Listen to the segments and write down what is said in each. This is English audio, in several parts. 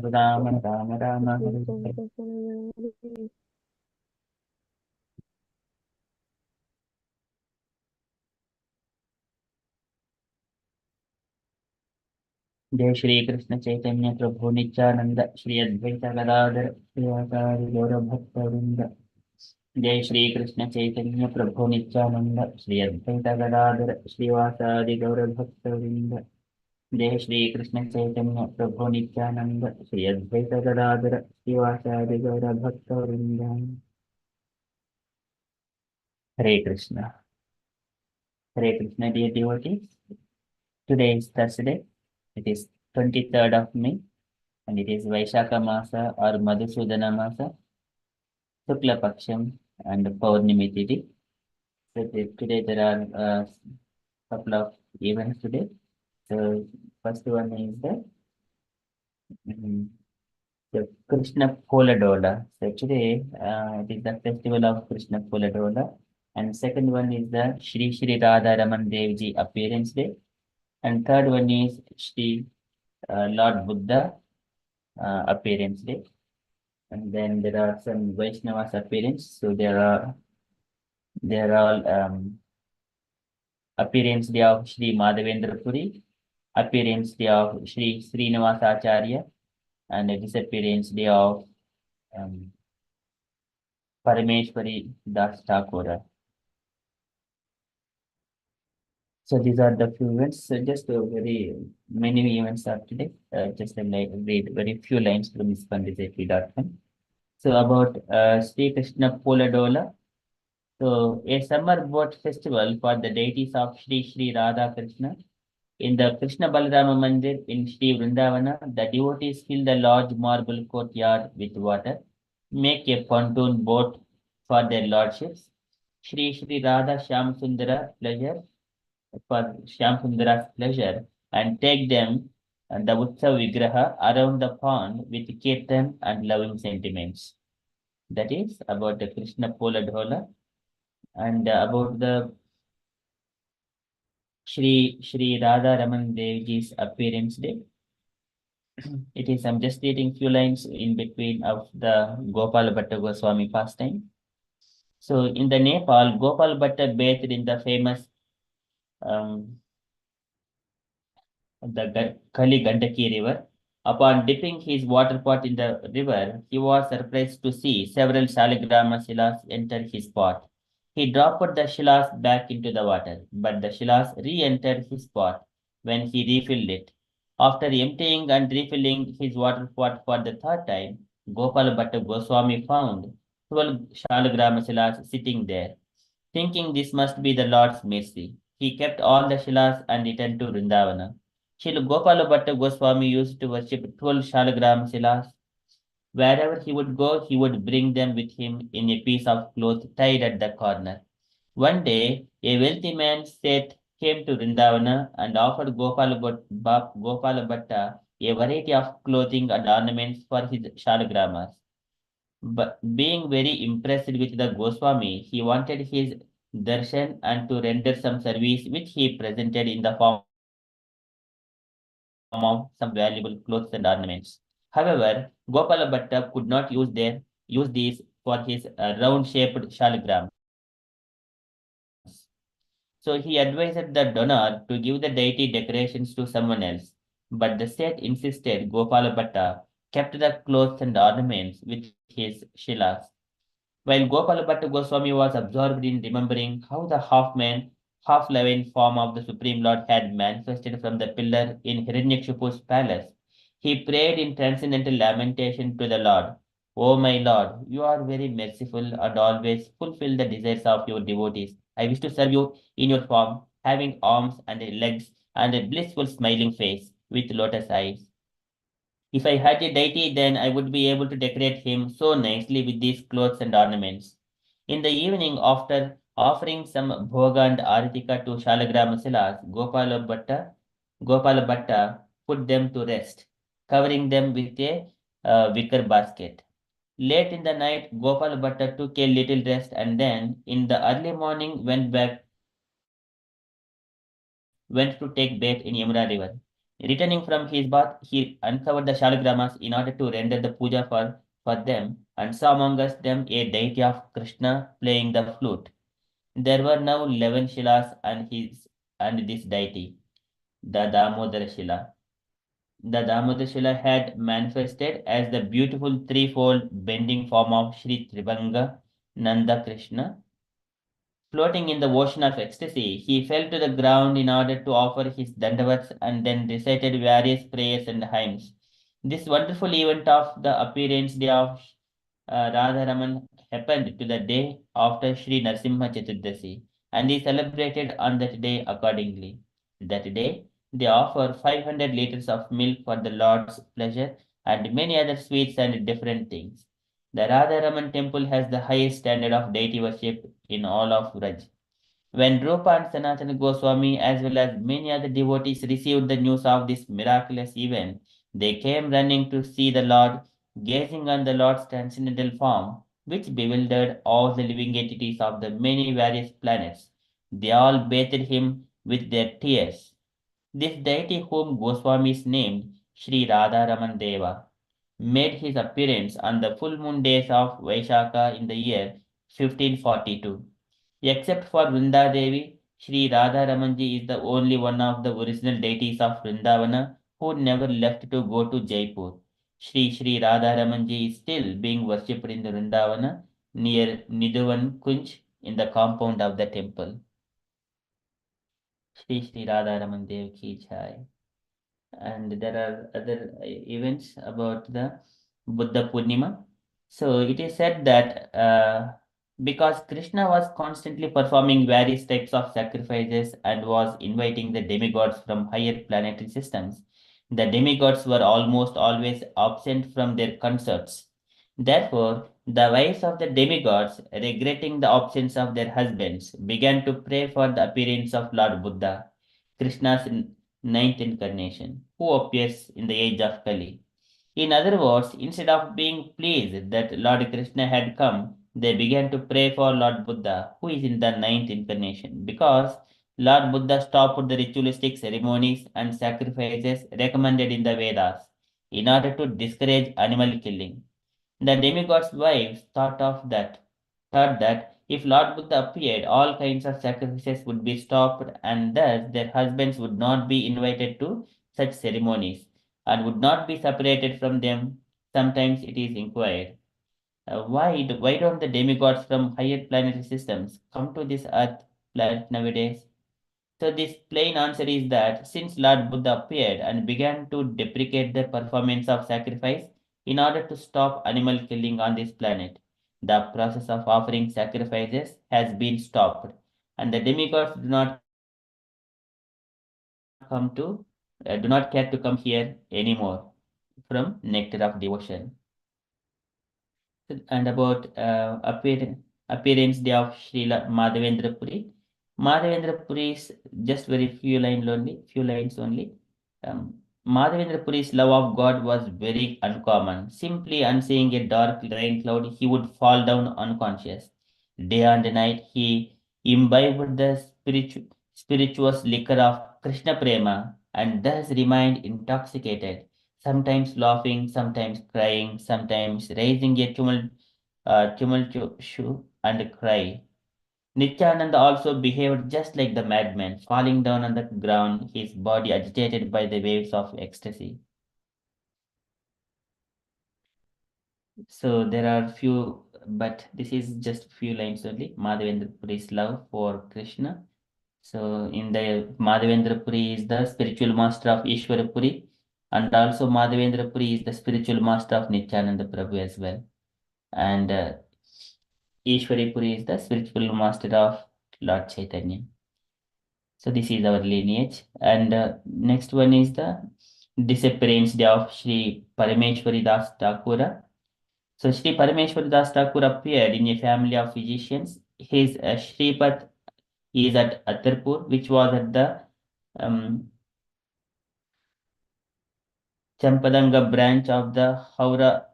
Ram Ram Ram Hare Hare. जय श्री कृष्ण चैतन्य प्रभु नित्यानंद श्री अद्वैत गदाधर श्रीवासादि गौर भक्त वृंद। जय श्री कृष्ण चैतन्य प्रभु नित्यानंद श्री अद्वैत गदाधर श्रीवासादि गौर भक्त वृंद। जय श्री कृष्ण चैतन्य प्रभु नित्यानंद श्री अद्वैत गदाधर श्रीवासादि गौर भक्त वृंद। हरे Krishna. Hare Krishna, dear devotees. Today is Thursday. It is 23rd of May, and it is Vaishakha Masa or Madhusudana Masa, Shukla Paksham and Paurnimi Tithi. So today there are a couple of events today. So first one is mm, the Krishna Poladola. So today it is the festival of Krishna Poladola. And second one is the Shri Shri Radha Raman Dev Ji Appearance Day. And third one is Shri Lord Buddha appearance day. And then there are some Vaishnavas appearance. So there are all appearance day of Shri Madhavendra Puri, appearance day of Shri Srinivasa Acharya, and a disappearance day of Parameshwari Das Thakura. So these are the few events. So just very many events are today. Just read very few lines from ispandijp.com. So about Sri Krishna Poladola. So a summer boat festival for the deities of Shri Shri Radha Krishna. In the Krishna Balarama Mandir in Shri Vrindavana, the devotees fill the large marble courtyard with water, make a pontoon boat for their lordships. Shri Shri Radha Shyam Sundara pleasure for Shyam Sundara's pleasure, and take them and the Utsav Vigraha around the pond with kirtan and loving sentiments. That is about the Krishna Pola Dhola. And about the Shri Radha Raman Dev Ji's appearance day. It is, I'm just reading few lines in between of the Gopal Bhatta Goswami pastime. So in the Nepal, Gopal Bhatta bathed in the famous um, the Kali Gandaki river. Upon dipping his water pot in the river, he was surprised to see several Shaligrama Shilas enter his pot. He dropped the Shilas back into the water, but the Shilas re-entered his pot when he refilled it. After emptying and refilling his water pot for the third time, Gopal Bhatta Goswami found 12 Shaligrama Shilas sitting there. Thinking this must be the Lord's mercy, he kept all the Shilas and returned to Vrindavana. Srila Gopala Bhatta Goswami used to worship 12 Shalagram Shilas. Wherever he would go, he would bring them with him in a piece of cloth tied at the corner. One day, a wealthy man came to Vrindavana and offered Gopala Bhatta a variety of clothing and ornaments for his Shalagramas. But being very impressed with the Goswami, he wanted his darshan and to render some service which he presented in the form of some valuable clothes and ornaments. However, Gopala Bhatta could not use these for his round-shaped shaligrams. So he advised the donor to give the deity decorations to someone else. But the Seth insisted Gopala Bhatta kept the clothes and ornaments with his shilas. While Gopala Bhatta Goswami was absorbed in remembering how the half-man, half-living form of the Supreme Lord had manifested from the pillar in Hiranyakshipu's palace, he prayed in transcendental lamentation to the Lord, O my Lord, you are very merciful and always fulfill the desires of your devotees. I wish to serve you in your form, having arms and legs and a blissful smiling face with lotus eyes. If I had a deity, then I would be able to decorate him so nicely with these clothes and ornaments. In the evening, after offering some bhoga and aritika to Shalagrama Gopala Bhatta put them to rest, covering them with a wicker basket. Late in the night, Gopal Bhatta took a little rest and then, in the early morning, went to take bath in Yamuna river. Returning from his bath, he uncovered the shalagramas in order to render the puja for them, and saw amongst them a deity of Krishna playing the flute. There were now 11 Shilas and this deity, the Damodara Shila. The Damodara Shila had manifested as the beautiful threefold bending form of Sri Tribanga Nanda Krishna. Floating in the ocean of ecstasy, he fell to the ground in order to offer his dandavats and then recited various prayers and hymns. This wonderful event of the appearance day of Radharaman happened to the day after Sri Narsimha Chaturdasi, and is celebrated on that day accordingly. That day, they offer 500 liters of milk for the Lord's pleasure and many other sweets and different things. The Radharaman temple has the highest standard of deity worship in all of Raj. When Rupa and Sanatana Goswami, as well as many other devotees, received the news of this miraculous event, they came running to see the Lord, gazing on the Lord's transcendental form, which bewildered all the living entities of the many various planets. They all bathed him with their tears. This deity, whom Goswamis named Sri Radharaman Deva, made his appearance on the full moon days of Vaishaka in the year 1542. Except for Vrinda Devi, Sri Radha Ramanji is the only one of the original deities of Vrindavana who never left to go to Jaipur. Sri Radha Ramanji is still being worshipped in the Vrindavana near Nidhuvan Kunj in the compound of the temple. Sri Radha Raman Dev Ki Jai. And there are other events about the Buddha Purnima. So it is said that because Krishna was constantly performing various types of sacrifices and was inviting the demigods from higher planetary systems, the demigods were almost always absent from their concerts. Therefore, the wives of the demigods, regretting the absence of their husbands, began to pray for the appearance of Lord Buddha, Krishna's ninth incarnation, who appears in the age of Kali. In other words, instead of being pleased that Lord Krishna had come, they began to pray for Lord Buddha, who is in the ninth incarnation, because Lord Buddha stopped the ritualistic ceremonies and sacrifices recommended in the Vedas in order to discourage animal killing. The demigod's wives thought that if Lord Buddha appeared, all kinds of sacrifices would be stopped, and thus their husbands would not be invited to such ceremonies and would not be separated from them. Sometimes it is inquired, why don't the demigods from higher planetary systems come to this earth planet nowadays? So this plain answer is that since Lord Buddha appeared and began to deprecate the performance of sacrifice in order to stop animal killing on this planet, the process of offering sacrifices has been stopped, and the demigods come to do not care to come here anymore from nectar of devotion. And about appearance day of Srila Madhavendra Puri. Madhavendra Puri is just very few lines only. Madhavendra Puri's love of God was very uncommon. Simply on seeing a dark rain cloud, he would fall down unconscious. Day and night, he imbibed the spirituous liquor of Krishna Prema and thus remained intoxicated, sometimes laughing, sometimes crying, sometimes raising a tumultuous and cry. Nityananda also behaved just like the madman, falling down on the ground, his body agitated by the waves of ecstasy. So there are few, but this is just few lines only. Madhavendra Puri's love for Krishna. So in the Madhavendra Puri is the spiritual master of Ishwara Puri, and also Madhavendra Puri is the spiritual master of Nityananda Prabhu as well. And Ishwari Puri is the spiritual master of Lord Chaitanya. So this is our lineage. And next one is the disappearance day of Sri Parameshwari Das Thakura. So Sri Parameshwari Das Thakur appeared in a family of physicians. His Shripat is at Attarpur, which was at the um, Champadanga branch of the Howrah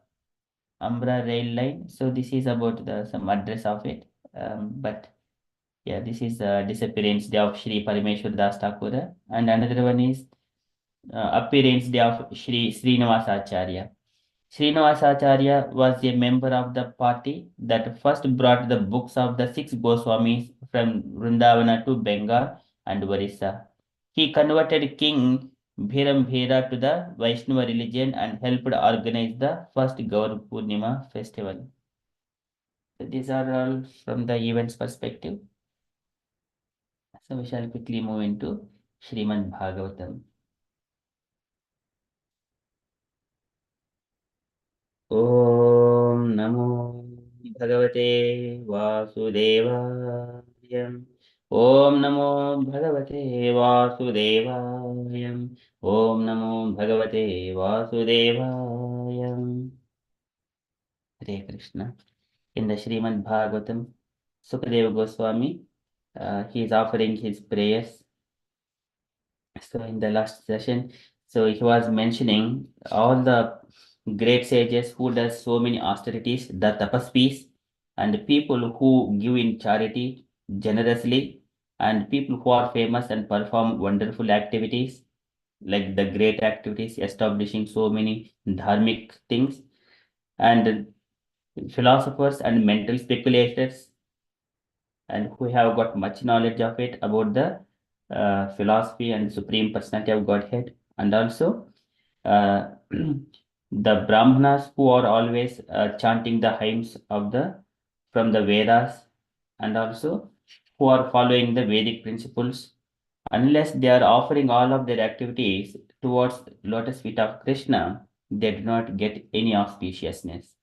Ambra rail line. So this is about the some address of it. But yeah, this is disappearance day of Sri Parameshwar Das Thakura. And another one is appearance day of Shri Srinivasacharya. Srinivasacharya was a member of the party that first brought the books of the six Goswamis from Vrindavana to Bengal and Orissa. He converted King Bhirambhira to the Vaishnava religion and helped organize the first Gaur Purnima festival. So these are all from the events perspective. So we shall quickly move into Srimad Bhagavatam. ॐ नमो भगवते वासुदेवाय ॐ नमो भगवते वासुदेवाय ॐ नमो भगवते वासुदेवाय Hare Krishna. In the Srimad Bhagavatam, Sukadeva Goswami, he is offering his prayers. So in the last session, so he was mentioning all the great sages who does so many austerities, the tapasvis, and the people who give in charity generously, and people who are famous and perform wonderful activities, like the great activities, establishing so many dharmic things, and philosophers and mental speculators, and who have got much knowledge of it about the philosophy and supreme personality of Godhead, and also uh, the Brahmanas who are always chanting the hymns of the from the Vedas, and also who are following the Vedic principles. Unless they are offering all of their activities towards lotus feet of Krishna, they do not get any auspiciousness.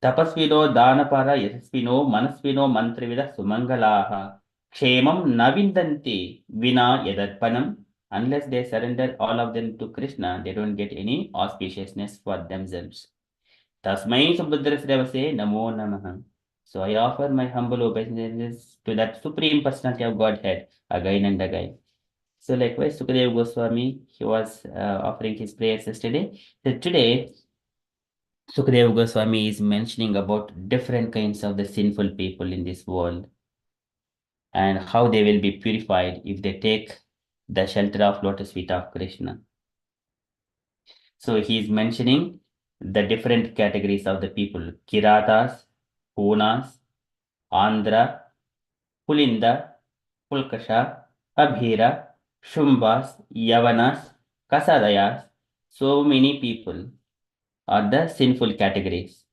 तपस्विनो दानपर यशस्विनो मनस्विनो मंत्रविद सुमंगलाः क्षेमं न विन्दन्ति विना यदर्पणम्. Unless they surrender all of them to Krishna, they don't get any auspiciousness for themselves. Tasmai Subhadrasrevase Namo Namaha. So I offer my humble obeisances to that Supreme Personality of Godhead again and again. So likewise, Sukadeva Goswami, he was offering his prayers yesterday. So today, Sukadeva Goswami is mentioning about different kinds of the sinful people in this world and how they will be purified if they take the shelter of lotus feet of Krishna. So he is mentioning the different categories of the people: Kiratas, Punas, Andhra, Pulinda, Pulkasha, Abhira, Shumbas, Yavanas, Kasadayas. So many people are the sinful categories.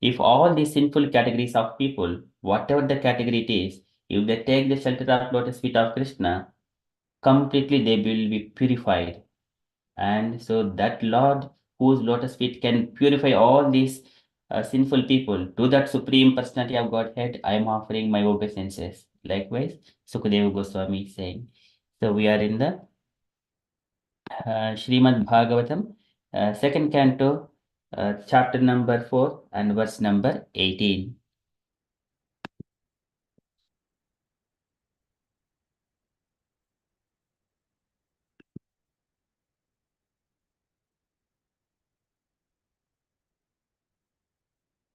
If all these sinful categories of people, whatever the category it is, if they take the shelter of lotus feet of Krishna, completely they will be purified. And so that Lord, whose lotus feet can purify all these sinful people, to that supreme personality of Godhead, I am offering my obeisances. Likewise, Sukadeva Goswami is saying. So we are in the Srimad Bhagavatam, second canto, chapter number 4 and verse number 18.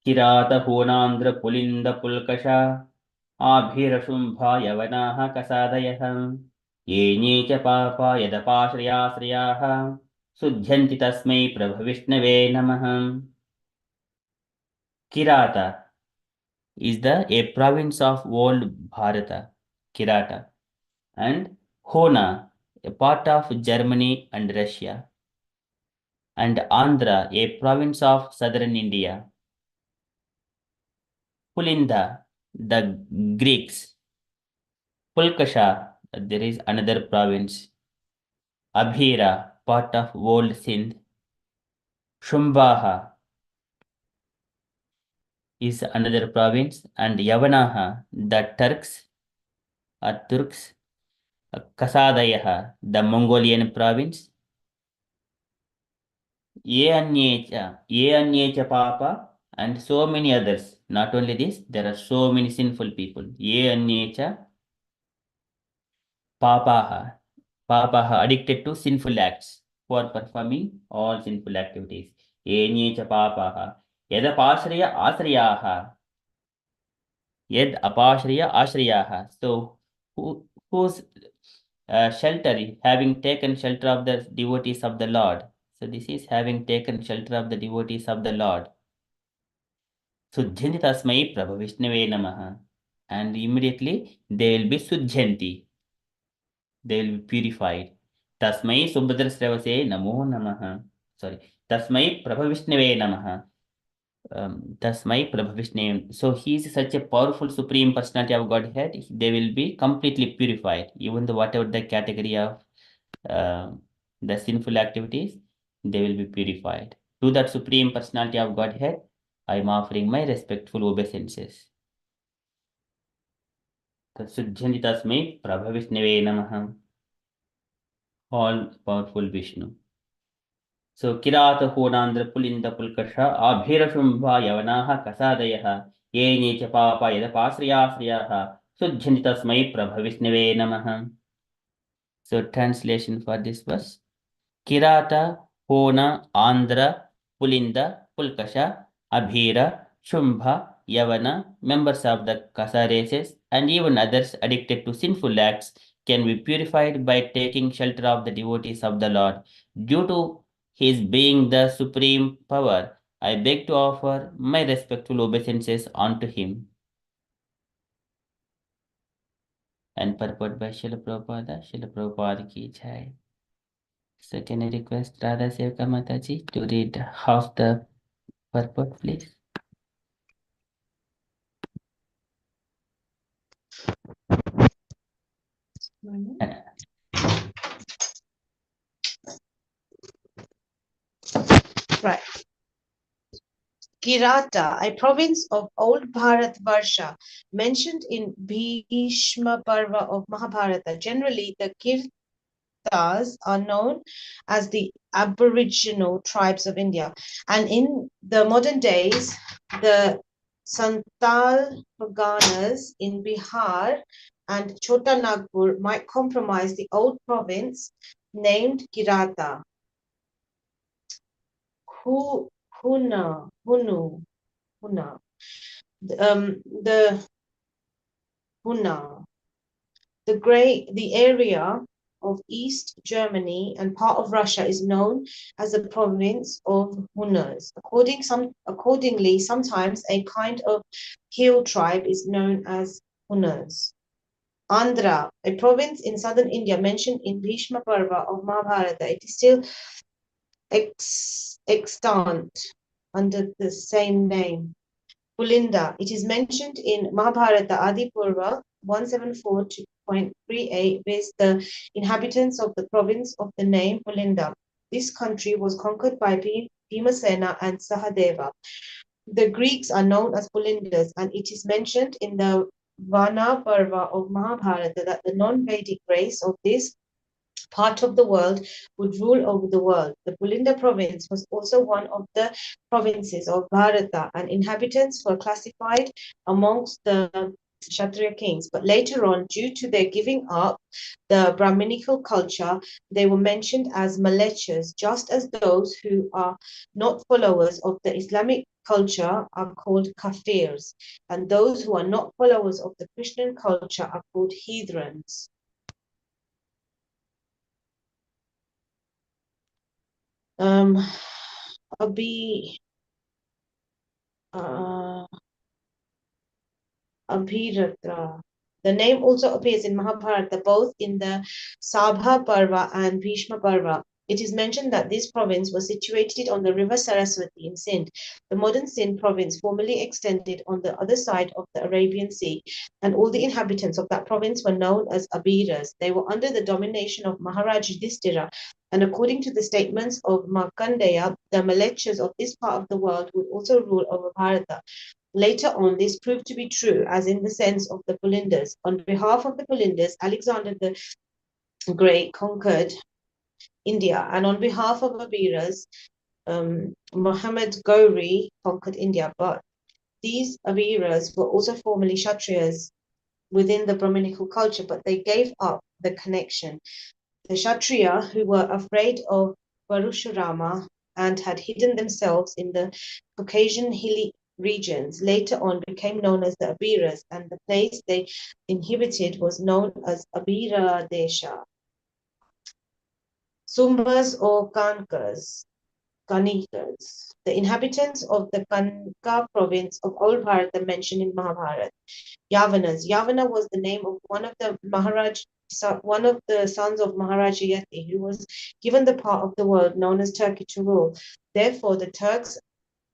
किरातपूर्णान्द्रपुलिन्दपुल्कषा आभिरशुम्भा यवनाः कसादयः येने च पापा यदपाश्रयाश्रयाः शुध्यन्ति तस्मै प्रभविष्णवे नमः. Kirata is a province of old Bharata, Kirata, and Hona, a part of Germany and Russia, and Andhra, a province of southern India. Pulinda, the Greeks. Pulkasha, there is another province. Abhira, part of old Sindh. Shumbaha is another province. And Yavanaha, the Turks or Turks. Kasadayaha, the Mongolian province. Ye Anyecha Papa, and so many others. Not only this, there are so many sinful people. Ye Anyecha Papaha, Papaha, addicted to sinful acts, who are performing all sinful activities. Ye Anyecha Papaha, Yadapashraya Asrayaha, Yad Apashraya Ashrayaha. So, whose shelter, having taken shelter of the devotees of the Lord. So this is having taken shelter of the devotees of the Lord. Sujjanti tasmai Prabhu Vishnave namaha. And immediately they will be sujjanti. They will be purified. Tasmai Subhadra Sravase Namo Namaha. Sorry. Tasmai Prabhu Vishnave namaha. Tasmai Prabhu Vishnu. So he is such a powerful supreme personality of Godhead. They will be completely purified, even though whatever the category of uh, the sinful activities, they will be purified. To that supreme personality of Godhead, I am offering my respectful obeisances. Sujjanti Tasmai Prabhu Vishnave namaha. All powerful Vishnu. So Kirata Honandra Pulinda Pulkasha Abhirashumva Yavanaha Kasadayaha Ye Necha Papa Yadapasriya Sriyaha Sujjanitasmai Prabhavishnave Namaha. So translation for this verse. Kirata Hona Andhra Pulinda Pulkasha Abhira Shumbha Yavana, members of the Kasa races and even others addicted to sinful acts can be purified by taking shelter of the devotees of the Lord. Due to his being the supreme power, I beg to offer my respectful obeisances unto him. And purport by Srila Prabhupada ki jai. So can I request Radha Sevaka Mataji to read half the purport, please? Right. Kirata, a province of old Bharatvarsha, mentioned in Bhishma Parva of Mahabharata. Generally, the Kirtas are known as the Aboriginal tribes of India, and in the modern days, the Santal Parganas in Bihar and Chota Nagpur might comprise the old province named Kirata. Huna. The Huna, the area of East Germany and part of Russia is known as the province of Hunas. Accordingly, sometimes a kind of hill tribe is known as Hunas. Andhra, a province in southern India mentioned in Bhishma Parva of Mahabharata, it is still extant under the same name. Pulinda, it is mentioned in Mahabharata Adipurva 174.38 with the inhabitants of the province of the name Pulinda. This country was conquered by Bhimasena and Sahadeva. The Greeks are known as Pulindas, and it is mentioned in the Vana Parva of Mahabharata that the non-Vedic race of this part of the world would rule over the world. The Pulinda province was also one of the provinces of Bharata, and inhabitants were classified amongst the Kshatriya kings. But later on, due to their giving up the Brahminical culture, they were mentioned as Malechas, just as those who are not followers of the Islamic culture are called Kafirs, and those who are not followers of the Christian culture are called heathens. Abhiratra. The name also appears in Mahabharata, both in the Sabha Parva and Bhishma Parva. It is mentioned that this province was situated on the river Saraswati in Sindh. The modern Sindh province formerly extended on the other side of the Arabian Sea, and all the inhabitants of that province were known as Abhiras. They were under the domination of Maharaj Yudhishthira, and according to the statements of Markandeya, the Malechas of this part of the world would also rule over Bharata. Later on, this proved to be true, as in the sense of the Pulindas. On behalf of the Pulindas, Alexander the Great conquered India, and on behalf of Abiras, Muhammad Ghori conquered India. But these Abiras were also formerly Kshatriyas within the Brahminical culture, but they gave up the connection. The Kshatriya, who were afraid of Parashurama and had hidden themselves in the Caucasian hilly regions, later on became known as the Abiras, and the place they inhabited was known as Abira Desha. Sumbas or Kanikas. The inhabitants of the Kanka province of Old Bharata mentioned in Mahabharata. Yavanas. Yavana was the name of one of the sons of Maharaja Yati, who was given the part of the world known as Turkey to rule. Therefore, the Turks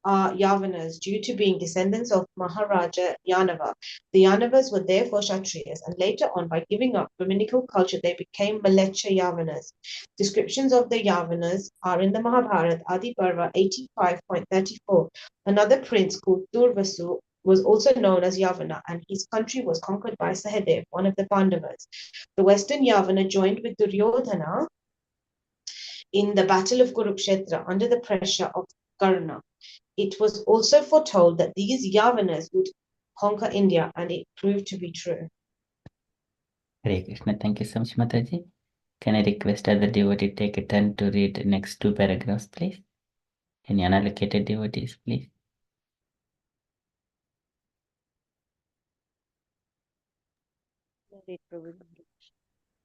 are Yavanas due to being descendants of Maharaja Yanava. The Yanavas were therefore Kshatriyas, and later on, by giving up Brahminical culture, they became Malecha Yavanas. Descriptions of the Yavanas are in the Mahabharata, Adi Parva 85.34. Another prince called Durvasu was also known as Yavana, and his country was conquered by Sahadev, one of the Pandavas. The western Yavana joined with Duryodhana in the battle of Kurukshetra under the pressure of Karna. It was also foretold that these Yavanas would conquer India, and it proved to be true. Hare Krishna. Thank you so much, Mataji. Can I request other devotee take a turn to read the next two paragraphs, please? Any unallocated devotees, please?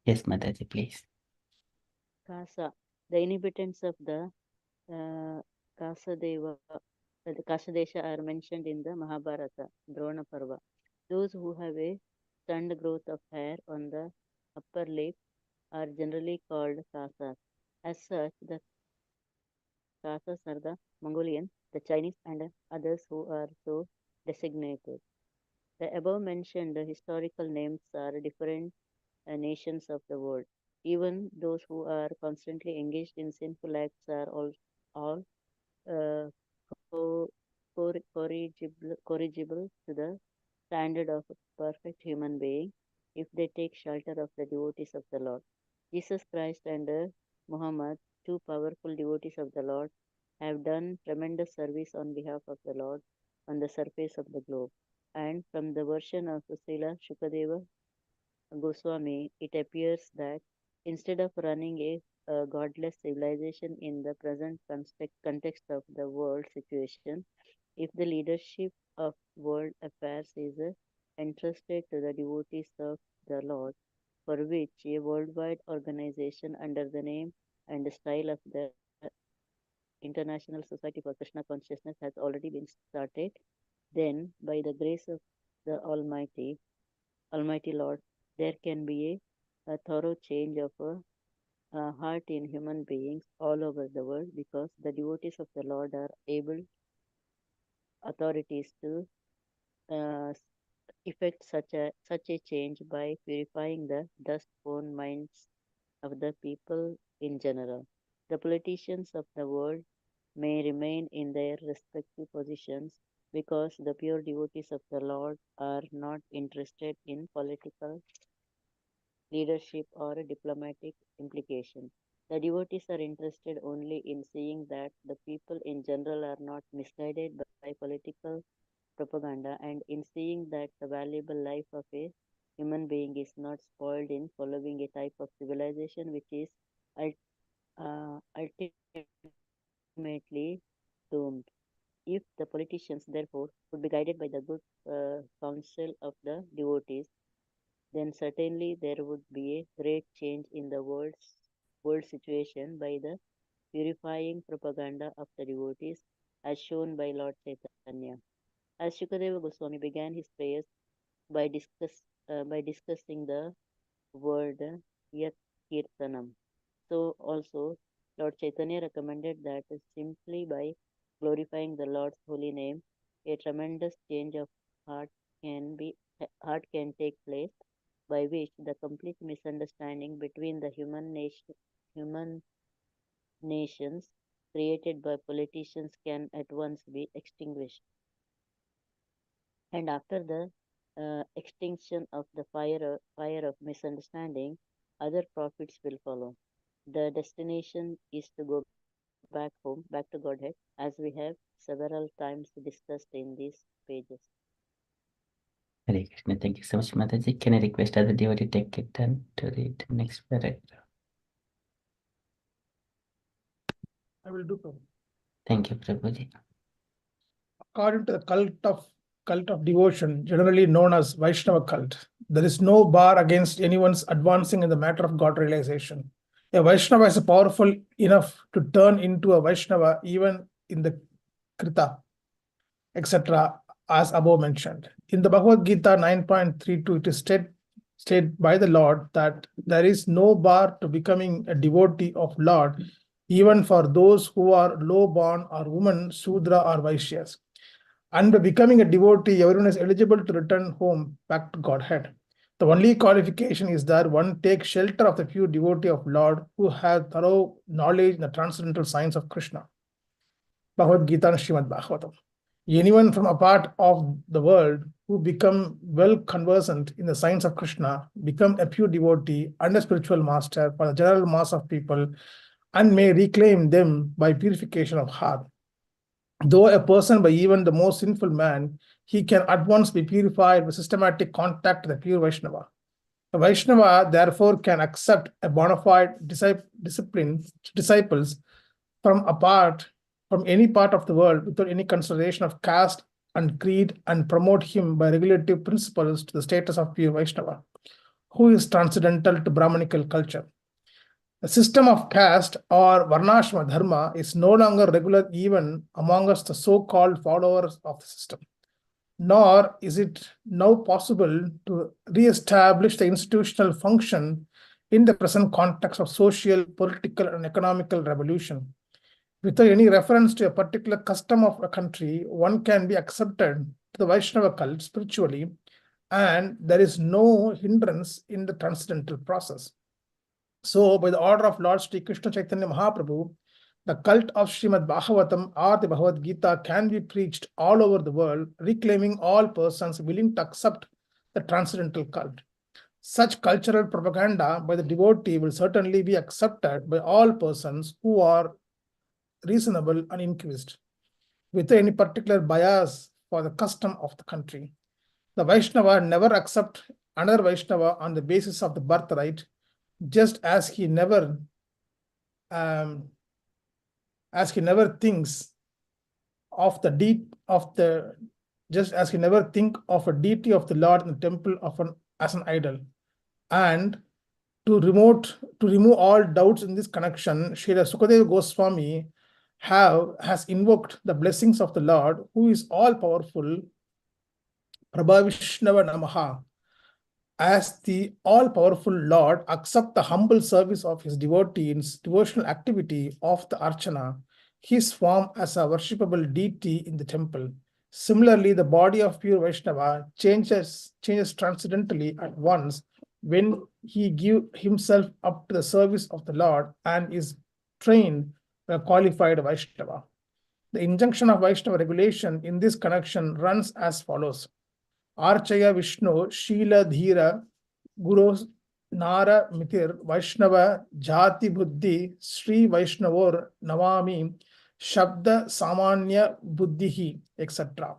Yes, Mataji, please. Kasa, the inhabitants of the Kasadeva, the Kasadesha are mentioned in the Mahabharata, Drona Parva. Those who have a stunned growth of hair on the upper lip are generally called Kasas. As such, the Kasas are the Mongolian, the Chinese, and others who are so designated. The above mentioned historical names are different nations of the world. Even those who are constantly engaged in sinful acts are all corrigible to the standard of a perfect human being if they take shelter of the devotees of the Lord. Jesus Christ and Muhammad, two powerful devotees of the Lord, have done tremendous service on behalf of the Lord on the surface of the globe. And from the version of Srila Shukadeva Goswami, it appears that instead of running a godless civilization in the present context of the world situation, if the leadership of world affairs is entrusted to the devotees of the Lord, for which a worldwide organization under the name and style of the International Society for Krishna Consciousness has already been started, then by the grace of the Almighty Lord, there can be a thorough change of heart in human beings all over the world, because the devotees of the Lord are able authorities to effect such a change by purifying the dust-born minds of the people in general. The politicians of the world may remain in their respective positions because the pure devotees of the Lord are not interested in political leadership or diplomatic implication. The devotees are interested only in seeing that the people in general are not misguided by political propaganda, and in seeing that the valuable life of a human being is not spoiled in following a type of civilization which is ultimately doomed. If the politicians, therefore, would be guided by the good counsel of the devotees, then certainly there would be a great change in the world situation by the purifying propaganda of the devotees, as shown by Lord Chaitanya. As Shukadeva Goswami began his prayers by discussing the word Yat Kirtanam, so also Lord Chaitanya recommended that simply by glorifying the Lord's holy name, a tremendous change of heart can take place, by which the complete misunderstanding between the human nations created by politicians can at once be extinguished. And after the extinction of the fire of misunderstanding, other profits will follow. The destination is to go back home, back to Godhead, as we have several times discussed in these pages. Hare Krishna. Thank you so much, Mataji. Can I request other devotee take a turn to read the next paragraph? I will do so. Thank you, Prabhuji. According to the cult of devotion, generally known as Vaishnava cult, there is no bar against anyone's advancing in the matter of God realization. A Vaishnava is powerful enough to turn into a Vaishnava even in the Krita, etc., as above mentioned. In the Bhagavad Gita 9.32, it is stated by the Lord that there is no bar to becoming a devotee of Lord, even for those who are low born or women, Sudra or Vaishyas. And by becoming a devotee, everyone is eligible to return home back to Godhead. The only qualification is that one takes shelter of the pure devotee of Lord who has thorough knowledge in the transcendental science of Krishna. Bhagavad Gita and Srimad Bhagavatam. Anyone from a part of the world who become well conversant in the science of Krishna become a pure devotee and a spiritual master for the general mass of people and may reclaim them by purification of heart. Though a person by even the most sinful man, he can at once be purified with systematic contact with the pure Vaishnava. A Vaishnava therefore can accept a bona fide disciples from any part of the world without any consideration of caste and creed and promote him by regulative principles to the status of pure Vaishnava, who is transcendental to Brahmanical culture. The system of caste or Varnashrama Dharma is no longer regular even among us, the so-called followers of the system. Nor is it now possible to re-establish the institutional function in the present context of social, political, and economical revolution. Without any reference to a particular custom of a country, one can be accepted to the Vaishnava cult spiritually, and there is no hindrance in the transcendental process. So, by the order of Lord Sri Krishna Chaitanya Mahaprabhu, the cult of Srimad Bhagavatam or the Bhagavad Gita can be preached all over the world, reclaiming all persons willing to accept the transcendental cult. Such cultural propaganda by the devotee will certainly be accepted by all persons who are reasonable and inquisitive, without any particular bias for the custom of the country. The Vaishnava never accepts another Vaishnava on the basis of the birthright, just as he never thinks of just as he never think of a deity of the Lord in the temple as an idol. And to remove all doubts in this connection, Srila Sukadeva Goswami has invoked the blessings of the Lord, who is all powerful, Prabhavishnava Namaha. As the all-powerful Lord accept the humble service of his devotee in devotional activity of the Archana, his form as a worshipable deity in the temple. Similarly, the body of pure Vaishnava changes transcendentally at once when he gives himself up to the service of the Lord and is trained by a qualified Vaishnava. The injunction of Vaishnava regulation in this connection runs as follows. Archaya Vishnu Shila Dhira Guru Nara Mitir Vaishnava Jati Buddhi Sri Vaishnavor Navami Shabda Samanya Buddhihi, etc.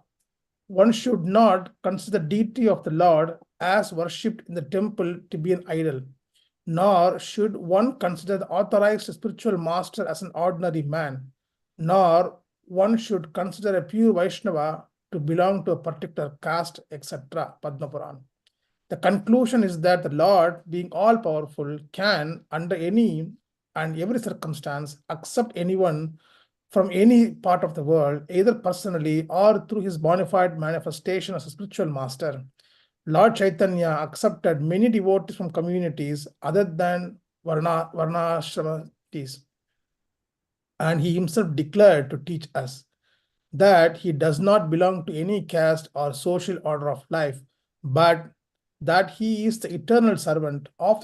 One should not consider the deity of the Lord as worshipped in the temple to be an idol, nor should one consider the authorized spiritual master as an ordinary man, nor one should consider a pure Vaishnava to belong to a particular caste, etc. Padma Puran. The conclusion is that the Lord, being all-powerful, can, under any and every circumstance, accept anyone from any part of the world, either personally or through his bona fide manifestation as a spiritual master. Lord Chaitanya accepted many devotees from communities other than Varnashramatis, and he himself declared to teach us that he does not belong to any caste or social order of life, but that he is the eternal servant of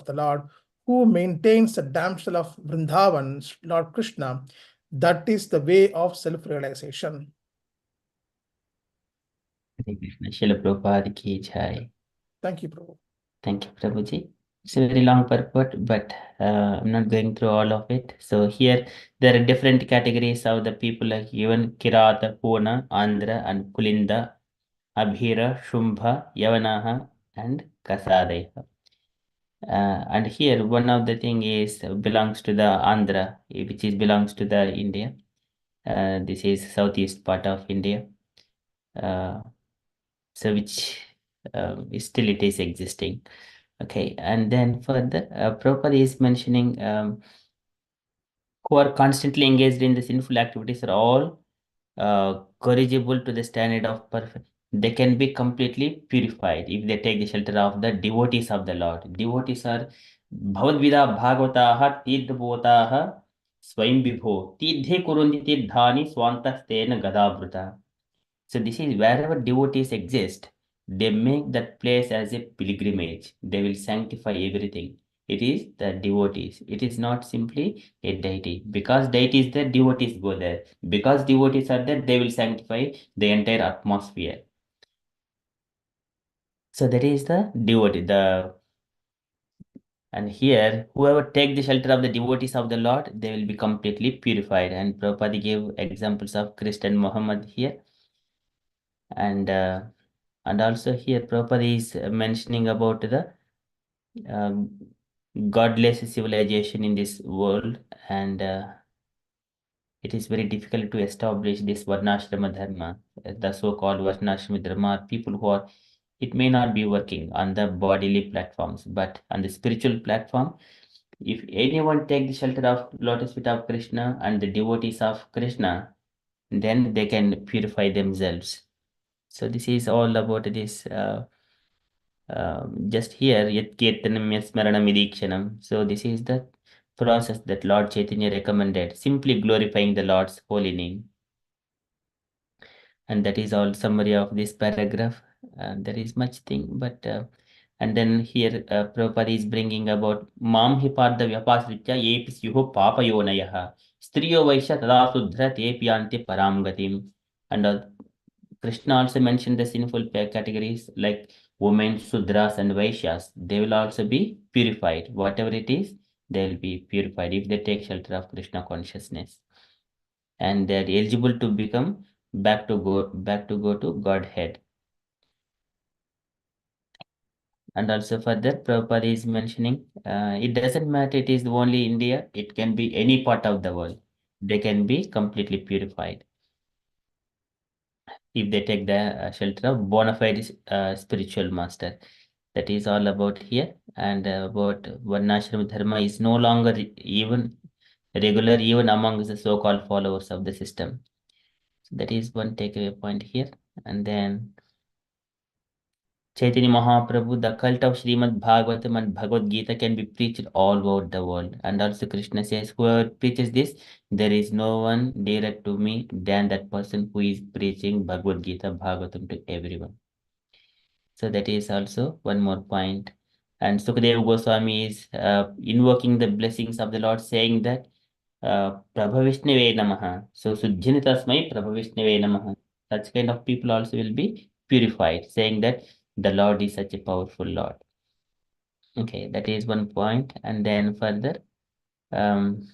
the Lord, who maintains the damsel of Vrindavan, Lord Krishna. That is the way of self-realization. Hare Krishna. Srila Prabhupada ki jai. Thank you, Prabhu. Thank you, Prabhuji. It's a very long purport, but I'm not going through all of it. So here there are different categories of the people like even Kirata, Puna, Andhra, and Kulinda, Abhira, Shumbha, Yavanaha, and Kasadeha. And here one of the thing is belongs to the Andhra, which is belongs to the India. This is southeast part of India. So which still it is existing. Okay, and then further, Prabhupada is mentioning who are constantly engaged in the sinful activities are all corrigible to the standard of perfect. They can be completely purified if they take the shelter of the devotees of the Lord. Devotees are Bhavadvida Bhagavataha Tirthabotaha Swaim Vibho Tidhe Kurundi Tirthani Swantastena Gadabruta. So this is wherever devotees exist, they make that place as a pilgrimage. They will sanctify everything. It is the devotees. It is not simply a deity. Because deity is there, devotees go there. Because devotees are there, they will sanctify the entire atmosphere. So that is the devotee. And here, whoever take the shelter of the devotees of the Lord, they will be completely purified. And Prabhupada gave examples of Christ and Muhammad here. And also here Prabhupada is mentioning about the um, godless civilization in this world, and it is very difficult to establish this Varnashrama Dharma. The so-called Varnashrama Dharma are people who are, it may not be working on the bodily platforms, but on the spiritual platform, if anyone take the shelter of lotus feet of Krishna and the devotees of Krishna, then they can purify themselves. So this is all about this. Just here, yet kirtanam smaranam idikshanam. So this is the process that Lord Chaitanya recommended, simply glorifying the Lord's holy name. And that is all summary of this paragraph. There is much thing, but and then here Prabhupada is bringing about mam hi parda vyapasritya epis yuho papa yonayaha striyo vaishya tada sudhra te piyante param gatim. And Krishna also mentioned the sinful categories like women, Sudras, and Vaishyas. They will also be purified. Whatever it is, they will be purified if they take shelter of Krishna consciousness. And they are eligible to become back to go to Godhead. And also further, Prabhupada is mentioning it doesn't matter it is only India, it can be any part of the world. They can be completely purified if they take the shelter of bona fide spiritual master. That is all about here. And about Varnashram Dharma is no longer even regular even among the so-called followers of the system. So that is one takeaway point here. And then Chaitanya Mahaprabhu, the cult of Srimad Bhagavatam and Bhagavad Gita can be preached all over the world. And also Krishna says, whoever preaches this, there is no one dearer to me than that person who is preaching Bhagavad Gita, Bhagavatam to everyone. So that is also one more point. And Sukadeva Goswami is invoking the blessings of the Lord, saying that Prabhavishnave Namaha. So Sujjinitasmai Prabhavishnave Namaha. Such kind of people also will be purified, saying that the Lord is such a powerful Lord. Okay, that is one point. And then further, and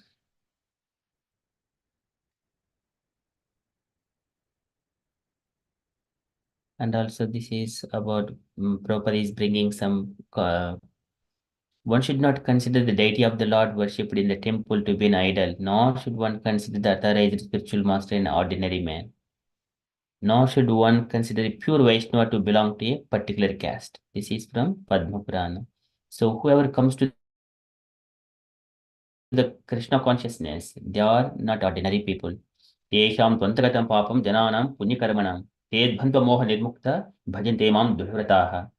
also this is about Prabhupada is bringing some one should not consider the deity of the Lord worshipped in the temple to be an idol, nor should one consider the authorized spiritual master an ordinary man, nor should one consider a pure Vaishnava to belong to a particular caste. This is from Padma Purana. So whoever comes to the Krishna consciousness, they are not ordinary people. Tesham tvantagatam papam jananam punyakarmanam tedbhanta moha nirmukta bhajante mam duhrataha.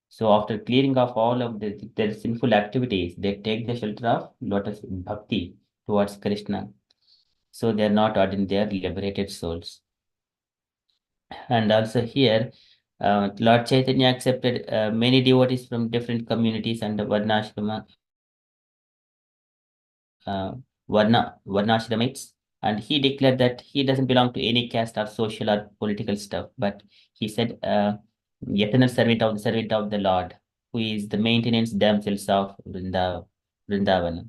So after clearing off all of their sinful activities, they take the shelter of lotus bhakti towards Krishna. So they are not ordinary, they are liberated souls. And also here, Lord Chaitanya accepted many devotees from different communities and Varnashrama, Varnashramites. And he declared that he doesn't belong to any caste or social or political stuff, but he said, eternal servant of the Lord, who is the maintenance damsels of Vrindavana.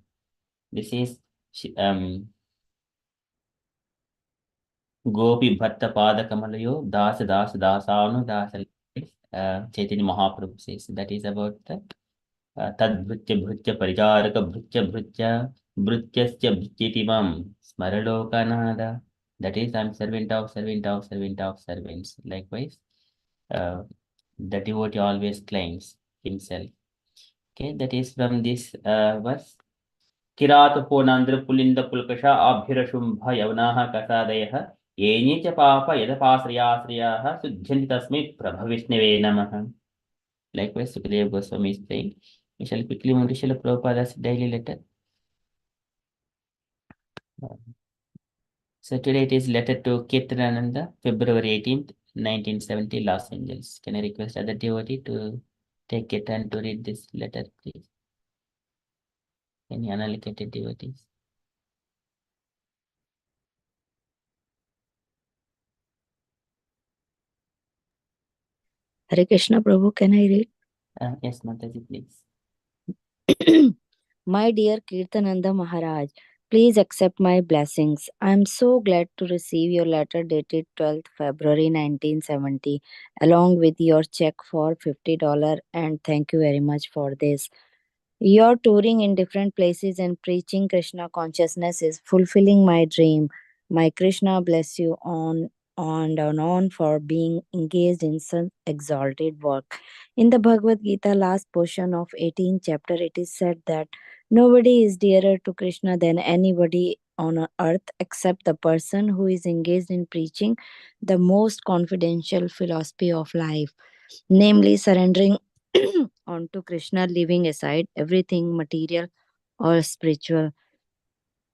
This is Gopi Bhatta Pada Kamalayo Das Dasanu Das. Chaitanya Mahaprabhu says that is about the Tadbhritya Bhritya Parijaraka Bhritya Bhritya Bhrityasya Bhrityatimam Smaralokanada. That is, I'm servant of servants. Likewise, the devotee always claims himself. Okay, that is from this verse. Kiratapona Pulinda Pulkasha Abhirashumbha Yavanaha Kasadayah Yeni च पाप यदपाश्रयाश्रयाः सुध्यन्ति तस्मै प्रभविष्णवे नमः. Likewise, Sukadeva Goswami is saying, we shall quickly move to Srila Prabhupada's daily letter. So today it is letter to Kirtanananda, February 18th, 1970, Los Angeles. Can I request other devotee to take a turn to read this letter, please? Any unallocated devotees? Hare Krishna Prabhu, can I read? Yes, Mataji, please. My dear Kirtananda Maharaj, please accept my blessings. I am so glad to receive your letter dated 12th February 1970 along with your check for $50 and thank you very much for this. Your touring in different places and preaching Krishna consciousness is fulfilling my dream. My Krishna bless you on for being engaged in such exalted work. In the Bhagavad Gita last portion of 18th chapter, it is said that nobody is dearer to Krishna than anybody on earth except the person who is engaged in preaching the most confidential philosophy of life, namely surrendering onto Krishna, leaving aside everything material or spiritual.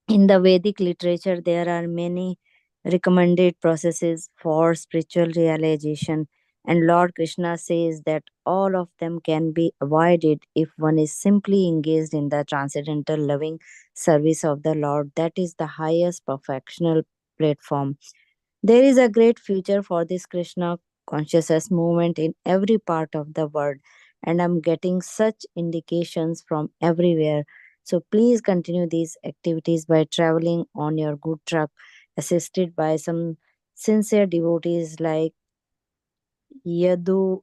In the Vedic literature, there are many recommended processes for spiritual realization, and Lord Krishna says that all of them can be avoided if one is simply engaged in the transcendental loving service of the Lord. That is the highest perfectional platform. There is a great future for this Krishna consciousness movement in every part of the world, and I'm getting such indications from everywhere. So please continue these activities by traveling on your good truck, assisted by some sincere devotees like Yadu,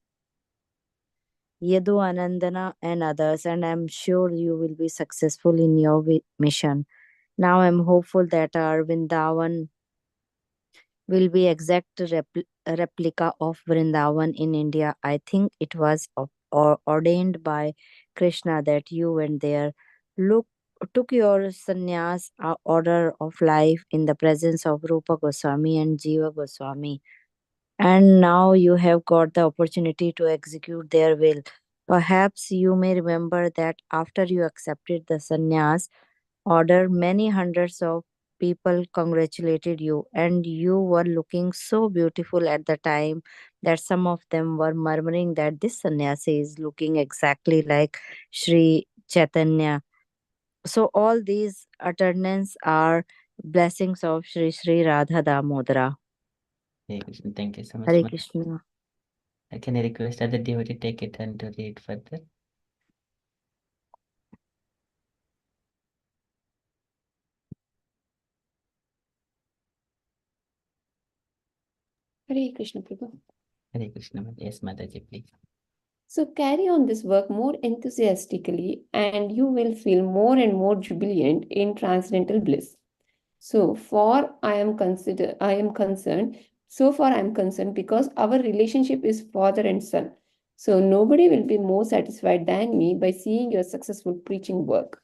Yadu Anandana and others, and I'm sure you will be successful in your mission. Now I'm hopeful that our Vrindavan will be exact replica of Vrindavan in India. I think it was ordained by Krishna that you went there. Look, took your sannyas order of life in the presence of Rupa Goswami and Jiva Goswami. And now you have got the opportunity to execute their will. Perhaps you may remember that after you accepted the sannyas, order, many hundreds of people congratulated you, and you were looking so beautiful at the time that some of them were murmuring that this sannyasi is looking exactly like Sri Chaitanya. So, all these attendants are blessings of Sri Sri Radha Damodara. Hare Krishna, thank you so much. Hare Mataji. Krishna. Can I request other devotee to take a turn to read further? Hare Krishna Prabhu. Hare Krishna. Yes, Mataji, please. So carry on this work more enthusiastically, and you will feel more and more jubilant in transcendental bliss. So far I am concerned, because our relationship is father and son. So nobody will be more satisfied than me by seeing your successful preaching work.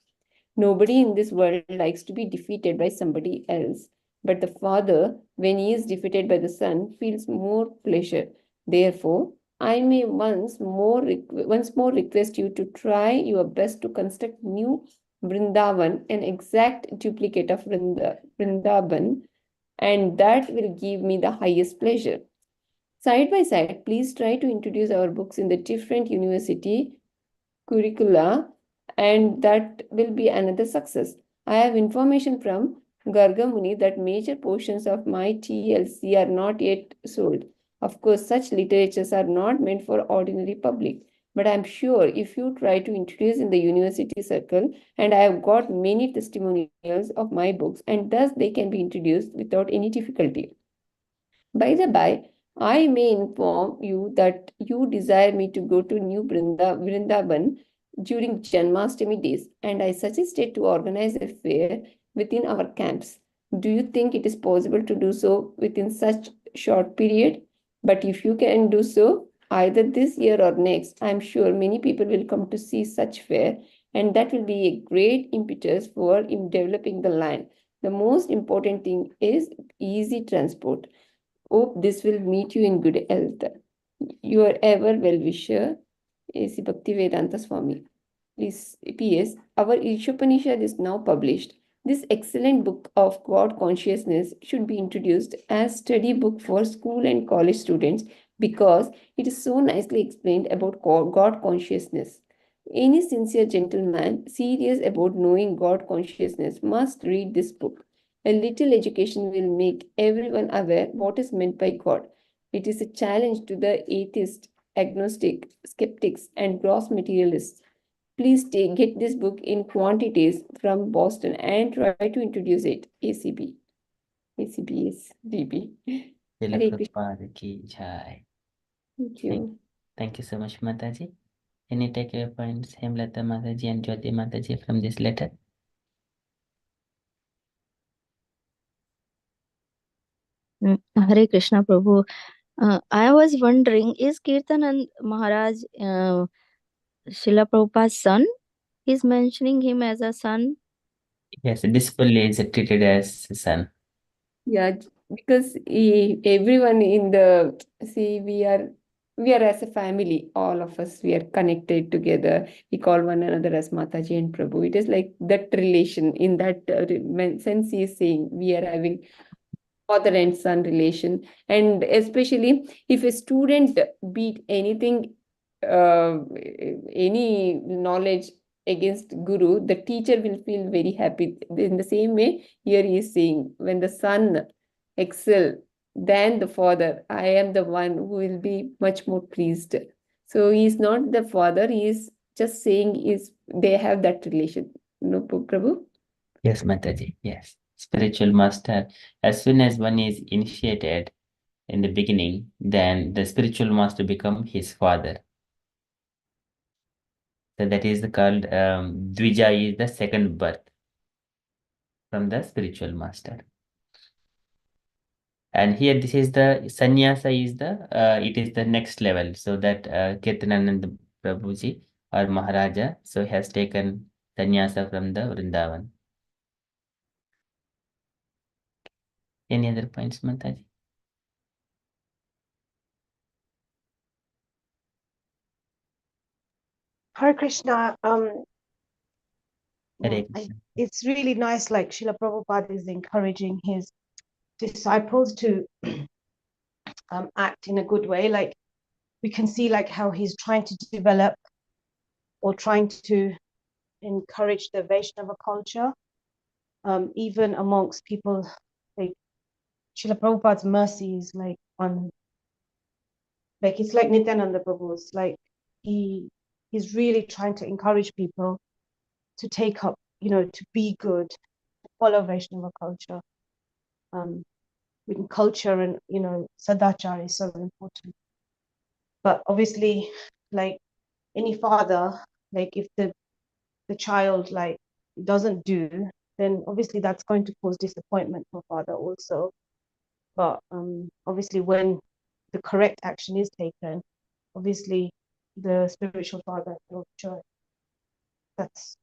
Nobody in this world likes to be defeated by somebody else. But the father, when he is defeated by the son, feels more pleasure. Therefore, I may once more request you to try your best to construct new Vrindavan, an exact duplicate of Vrindavan, and that will give me the highest pleasure. Side by side, please try to introduce our books in the different university curricula, and that will be another success. I have information from Garga Muni that major portions of my TLC are not yet sold. Of course, such literatures are not meant for ordinary public, but I'm sure if you try to introduce in the university circle, and I have got many testimonials of my books, and thus they can be introduced without any difficulty. By the by, I may inform you that you desire me to go to New Vrindavan during Janmashtami days, and I suggested to organize a fair within our camps. Do you think it is possible to do so within such short period? But if you can do so, either this year or next, I'm sure many people will come to see such fair, and that will be a great impetus for in developing the land. The most important thing is easy transport. Hope this will meet you in good health. Your ever well-wisher, A.C. Bhaktivedanta Swami. Please, P.S. Our Ishopanishad is now published. This excellent book of God consciousness should be introduced as study book for school and college students because it is so nicely explained about God consciousness. Any sincere gentleman serious about knowing God consciousness must read this book. A little education will make everyone aware what is meant by God. It is a challenge to the atheist, agnostic, skeptics, and gross materialists. Please get this book in quantities from Boston and try to introduce it. ACB. ACB is DB. Srila Hare Krishna. Prabhupada ki jai. Thank you. Thank you so much, Mataji. Any takeaway points, Hemlata Mataji and Jyoti Mataji, from this letter? Hare Krishna Prabhu. I was wondering, is Kirtanand Maharaj Srila Prabhupada's son? He's mentioning him as a son. Yes, disciple is treated as son. Yeah, because everyone in the we are as a family, all of us, we are connected together. We call one another as Mataji and Prabhu. It is like that relation. In that sense, he is saying we are having father and son relation, and especially if a student beat anything, any knowledge against guru, the teacher will feel very happy. In the same way, here he is saying, when the son excel than the father, I am the one who will be much more pleased. So he is not the father, he is just saying is they have that relation. No, Prabhu? Yes, Mataji, yes. Spiritual master, as soon as one is initiated in the beginning, then the spiritual master become his father. So that is called Dvija is the second birth from the spiritual master. And here this is the sannyasa is the it is the next level. So that Kirtananand Prabhuji or Maharaja so has taken sannyasa from the Vrindavan. Any other points, Mataji? Hare Krishna. Hare Krishna. It's really nice, like Srila Prabhupada is encouraging his disciples to act in a good way. Like we can see like how he's trying to develop or trying to encourage the Vaishnava culture, even amongst people. Like Srila Prabhupada's mercies, like on, like it's like Nityananda Prabhu's, like he's really trying to encourage people to take up, to be good, to follow Vaishnava culture. With culture and sadachar is so important. But obviously, like any father, like if the child like doesn't do, then obviously that's going to cause disappointment for father also. But obviously when the correct action is taken, obviously the spiritual father will joy. That's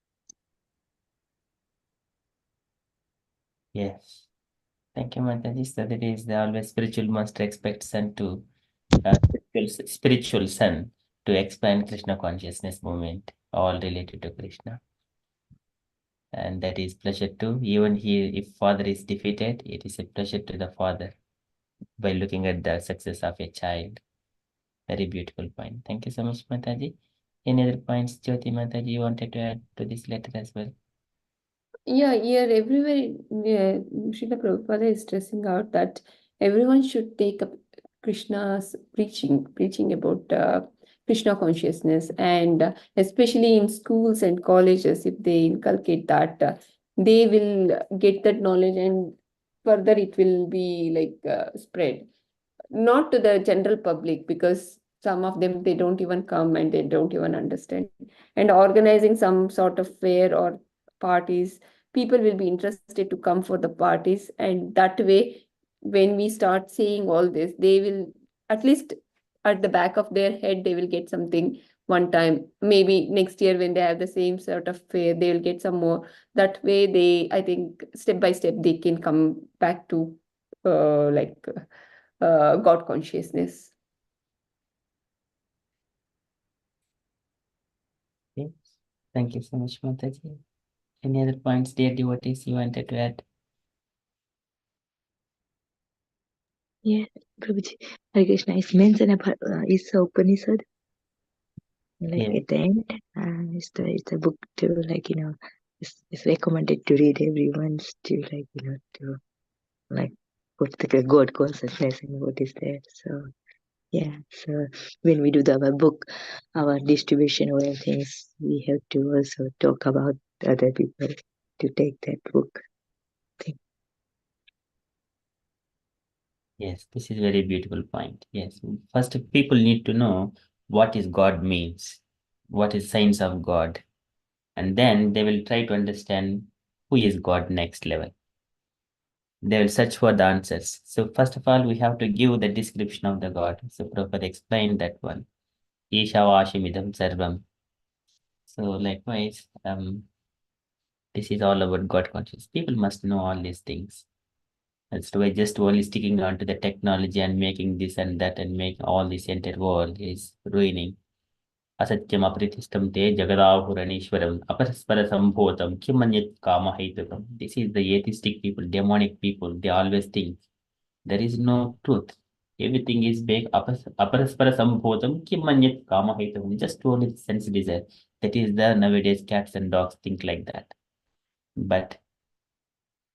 Yes. Thank you, Mataji. So that is the always spiritual master expects son to spiritual son to expand Krishna consciousness movement, all related to Krishna. And that is pleasure too. Even he, if father is defeated, it is a pleasure to the father by looking at the success of a child. Very beautiful point. Thank you so much, Mataji. Any other points, Jyoti Mataji, you wanted to add to this letter as well? Yeah, here everywhere, Srila Prabhupada is stressing out that everyone should take up Krishna's preaching about Krishna consciousness, and especially in schools and colleges, if they inculcate that, they will get that knowledge, and further it will be like spread. Not to the general public, because some of them, they don't even come and they don't even understand. And organizing some sort of fair or parties, people will be interested to come for the parties, and that way when we start saying all this, they will at least at the back of their head they will get something one time. Maybe next year when they have the same sort of fair, they will get some more. That way they, I think, step by step they can come back to God consciousness. Okay. Thank you so much, Mataji. Any other points, dear devotees, you wanted to add? Yeah, Prabhuji. Hare Krishna is mentioned about is Upanishad. Like Yeah. at the end, it's a book to it's recommended to read everyone's to to like put the God consciousness and what is there. So yeah, so when we do our book, our distribution or things, we have to also talk about other people to take that book. Yes, this is a very beautiful point. Yes. First, people need to know what is God means, what is science of God, and then they will try to understand who is God next level. They will search for the answers. So first of all, we have to give the description of the God. So Prabhupada explained that one. Ishavashimidam sarvam. So likewise, this is all about God consciousness. People must know all these things. That's why just only sticking on to the technology and making this and that and make all this entire world is ruining. Asatyam apritishtam te jagadahuranishwaram aparaspara sambhotam kimanyat kamahaitukam. This is the atheistic people, demonic people. They always think there is no truth. Everything is big. Aparaspara sambhotam kimanyat kamahaitukam. Just only sense desire. That is the nowadays cats and dogs think like that. But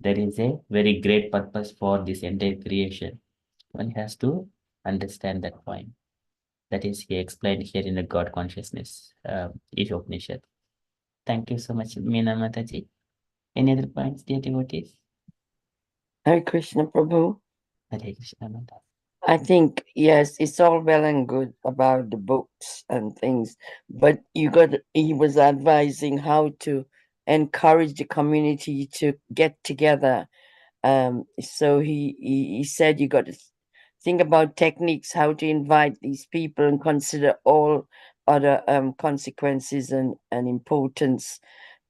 there is a very great purpose for this entire creation. One has to understand that point. That is he explained here in the God consciousness, Ishopanishad. Thank you so much, Meena Mataji. Any other points, dear devotees? Hare Krishna Prabhu. Hare Krishna Mataji. I think, yes, it's all well and good about the books and things, but he was advising how to encourage the community to get together. So he said you got to think about techniques, how to invite these people and consider all other consequences and importance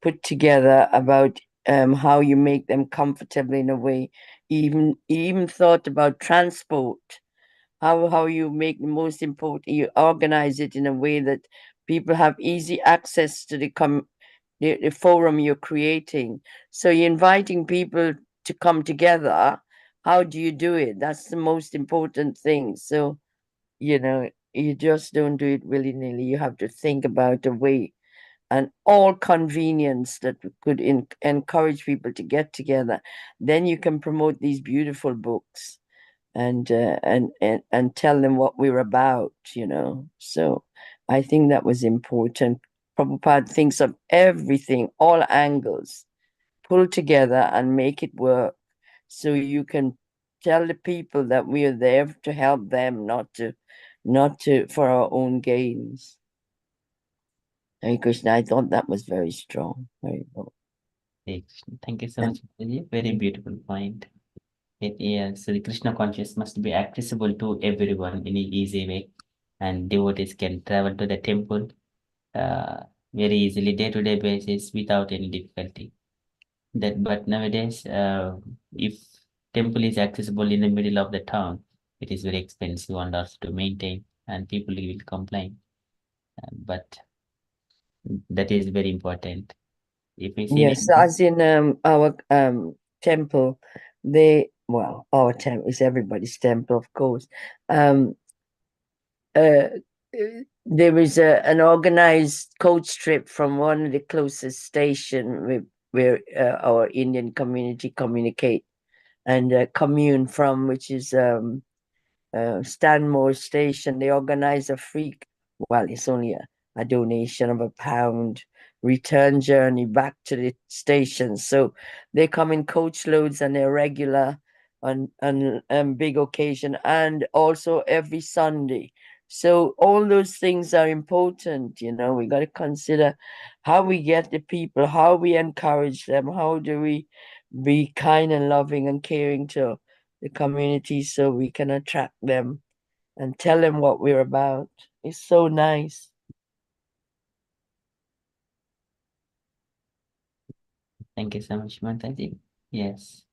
put together about how you make them comfortable in a way. He even thought about transport, how you make the most important, you organize it in a way that people have easy access to the forum you're creating. So you're inviting people to come together. How do you do it? That's the most important thing. So, you just don't do it willy-nilly. You have to think about a way and all convenience that could encourage people to get together. Then you can promote these beautiful books and tell them what we're about, So I think that was important. Prabhupada thinks of everything, all angles, pull together and make it work. So you can tell the people that we are there to help them, not to for our own gains. Hare Krishna, I thought that was very strong. Very well. Thank you so much, Mataji. Very beautiful point. So the Krishna consciousness must be accessible to everyone in an easy way, and devotees can travel to the temple very easily, day-to-day basis, without any difficulty. But nowadays, if temple is accessible in the middle of the town, it is very expensive and also to maintain, and people will complain. But that is very important. If we see Yes, as in our temple, our temple is everybody's temple, of course. There is an organized coach trip from one of the closest station where our Indian community communicate and commune from, which is Stanmore Station. They organize a free, it's only a donation of £1 return journey back to the station. So they come in coach loads and they're regular on big occasion and also every Sunday. So all those things are important, we got to consider how we get the people, how we encourage them, how do we be kind and loving and caring to the community so we can attract them and tell them what we're about. It's so nice. Thank you so much, Mataji. Yes.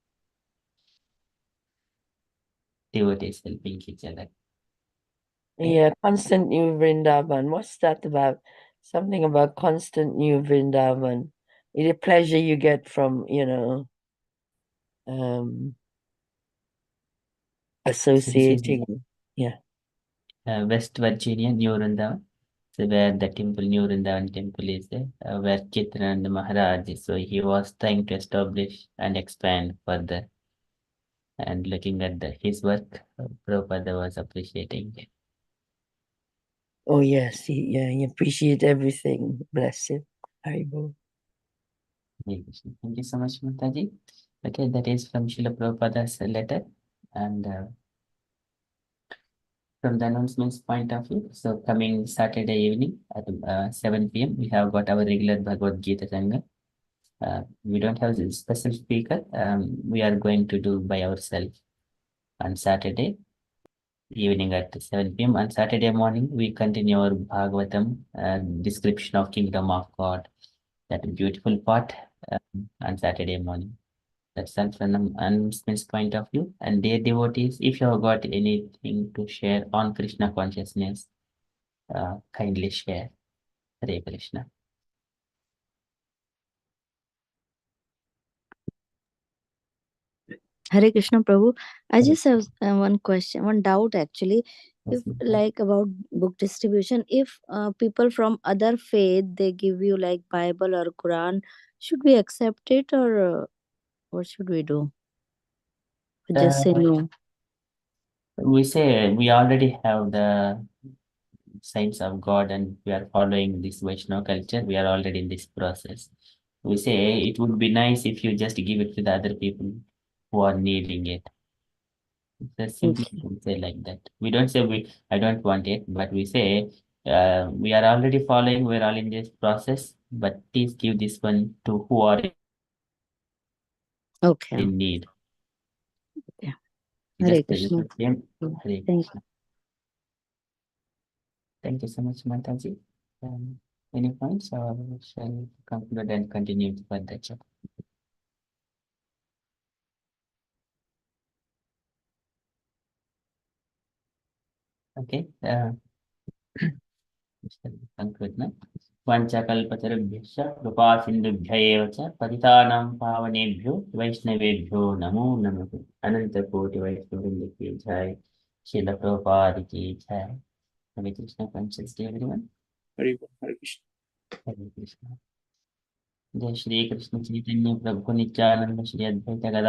Devotees helping each other. Yeah, constant new Vrindavan. What's that about? Something about constant new Vrindavan. It's a pleasure you get from, associating. Yeah. West Virginia, New Vrindavan. So where the temple, New Vrindavan temple is there, where Chitrand Maharaj, so he was trying to establish and expand further. And looking at his work, Prabhupada was appreciating it. Oh yes, he appreciate everything. Bless him. Haribo. Thank you so much, Mataji. Okay, that is from Srila Prabhupada's letter. And from the announcements point of view, so coming Saturday evening at 7 p.m., we have got our regular Bhagavad Gita Sangha. We don't have a special speaker. We are going to do by ourselves on Saturday evening at 7 p.m. On Saturday morning, we continue our Bhagavatam description of Kingdom of God. That beautiful part on Saturday morning. That's all from an announcements point of view. And dear devotees, if you have got anything to share on Krishna consciousness, kindly share. Hare Krishna. Hare Krishna Prabhu. I Hare just have one question, one doubt actually. If Krishna. like about book distribution, if people from other faith they give you like Bible or Quran, should we accept it or what should we do? Or just say no. We say we already have the signs of God and we are following this Vaishnava culture. We are already in this process. We say it would be nice if you just give it to the other people who are needing it. Just simply Okay. say like that. We don't say I don't want it, but we say we are already following, we're all in this process, but please give this one to who are Okay. in need. Yeah. You Hare just Krishna. present them. Hare Thank Krishna. Thank you so much, Mataji. Any points or shall we conclude and continue with further chat? Okay. Shall we conclude now? वाञ्छाकल्पतरुभ्यश्च कृपासिन्धुभ्य एव च पतितानां पावनेभ्यो वैष्णवेभ्यो नमो नमः अनन्तकोटिवैष्णववृन्द की जय श्रील प्रभुपाद की जय Hare Krishna conscious day everyone Hare Krishna. Hare Krishna जय श्री कृष्ण चैतन्य प्रभु नित्यानंद श्री अद्वैत गदाधर